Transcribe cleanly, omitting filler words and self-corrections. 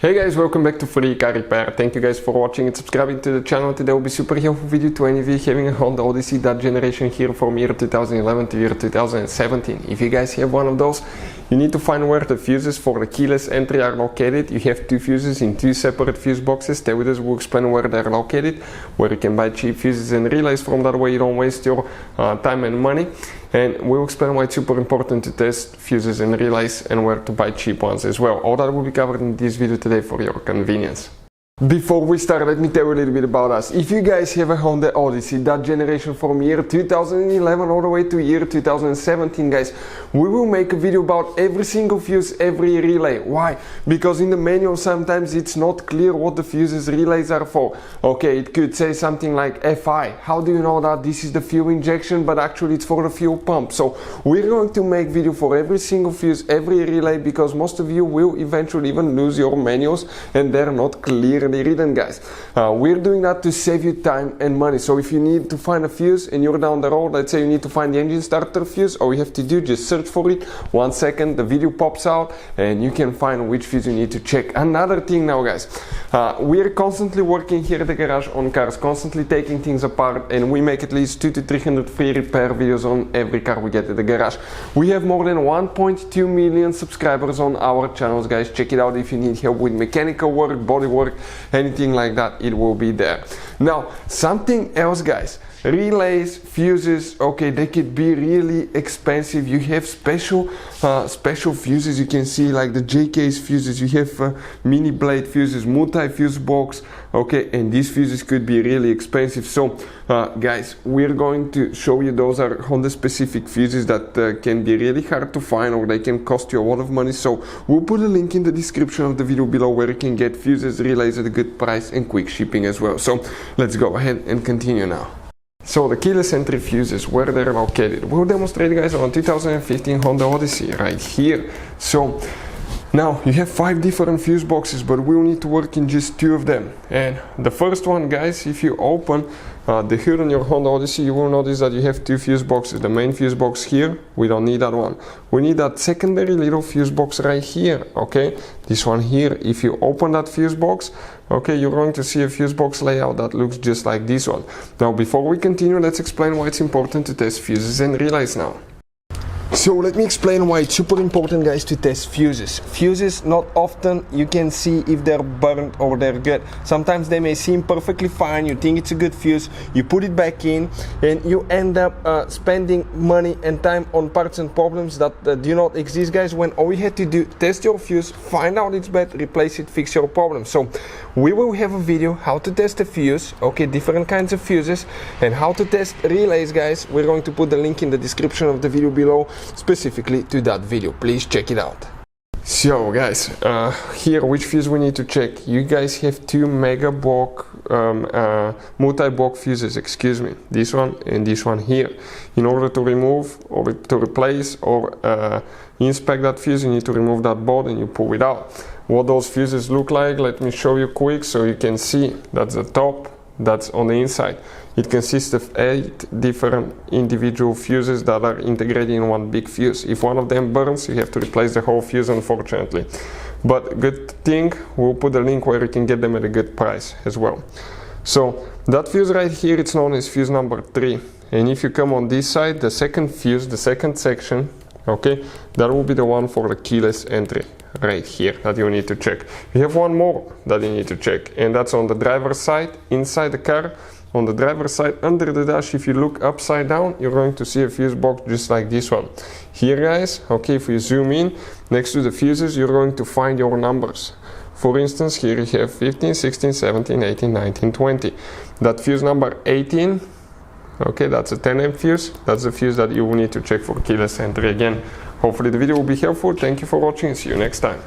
Hey guys, welcome back to Free Car Repair. Thank you guys for watching and subscribing to the channel. Today will be super helpful video to any of you having a Honda Odyssey, that generation here from year 2011 to year 2017. If you guys have one of those, you need to find where the fuses for the keyless entry are located. You have two fuses in two separate fuse boxes. Stay with us, we'll explain where they're located, where you can buy cheap fuses and relays from. That way you don't waste your time and money. And we'll explain why it's super important to test fuses and relays and where to buy cheap ones as well. All that will be covered in this video today for your convenience. Before we start, let me tell you a little bit about us. If you guys have a Honda Odyssey, that generation from year 2011 all the way to year 2017, guys, we will make a video about every single fuse, every relay. Why? Because in the manual sometimes it's not clear what the fuses relays are for. Okay, it could say something like FI. How do you know that this is the fuel injection, but actually it's for the fuel pump? So we're going to make video for every single fuse, every relay, because most of you will eventually even lose your manuals and they're not clearly written, guys. We're doing that to save you time and money. So if you need to find a fuse and you're down the road, let's say you need to find the engine starter fuse, all you have to do, just search for it. 1 second, the video pops out and you can find which fuse you need to check. Another thing now, guys, we're constantly working here at the garage on cars, constantly taking things apart, and we make at least 200 to 300 free repair videos on every car we get at the garage. We have more than 1.2 million subscribers on our channels, guys. Check it out if you need help with mechanical work, body work, anything like that, it will be there. Now, something else, guys. Relays, fuses, okay, they could be really expensive. You have special fuses. You can see like the JK's fuses. You have mini blade fuses, multi-fuse box, okay, and these fuses could be really expensive. So guys, we're going to show you those are Honda specific fuses that can be really hard to find, or they can cost you a lot of money. So we'll put a link in the description of the video below where you can get fuses, relays at a good price and quick shipping as well. So let's go ahead and continue now. So the keyless entry fuses, where they're located, we'll demonstrate, guys, on 2015 Honda Odyssey right here. So now you have 5 different fuse boxes, but we'll need to work in just 2 of them. And the first one, guys, if you open the hood on your Honda Odyssey, you will notice that you have 2 fuse boxes. The main fuse box here, we don't need that one. We need that secondary little fuse box right here, okay? This one here, if you open that fuse box, okay, you're going to see a fuse box layout that looks just like this one. Now, before we continue, let's explain why it's important to test fuses and relays now. So let me explain why it's super important, guys, to test fuses. Fuses, not often you can see if they're burnt or they're good. Sometimes they may seem perfectly fine, you think it's a good fuse, you put it back in and you end up spending money and time on parts and problems that do not exist, guys, when all you had to do, test your fuse, find out it's bad, replace it, fix your problem. So we will have a video how to test a fuse, okay, different kinds of fuses, and how to test relays, guys. We're going to put the link in the description of the video below specifically to that video. Please check it out. So guys, here which fuse we need to check. You guys have 2 mega block multi-block fuses, excuse me, this one and this one here. In order to remove or to replace or inspect that fuse, you need to remove that board and you pull it out. What those fuses look like, let me show you quick so you can see. That's the top, that's on the inside. It consists of 8 different individual fuses that are integrated in one big fuse. If one of them burns, you have to replace the whole fuse, unfortunately. But good thing, we'll put a link where you can get them at a good price as well. So that fuse right here, it's known as fuse number 3. And if you come on this side, the second fuse, the second section, okay, that will be the one for the keyless entry right here that you need to check. You have one more that you need to check, and that's on the driver's side, inside the car. On the driver's side, under the dash, if you look upside down, you're going to see a fuse box just like this one. Here, guys, okay, if you zoom in, next to the fuses, you're going to find your numbers. For instance, here you have 15, 16, 17, 18, 19, 20. That fuse number 18, okay, that's a 10 amp fuse. That's the fuse that you will need to check for keyless entry again. Hopefully the video will be helpful. Thank you for watching and see you next time.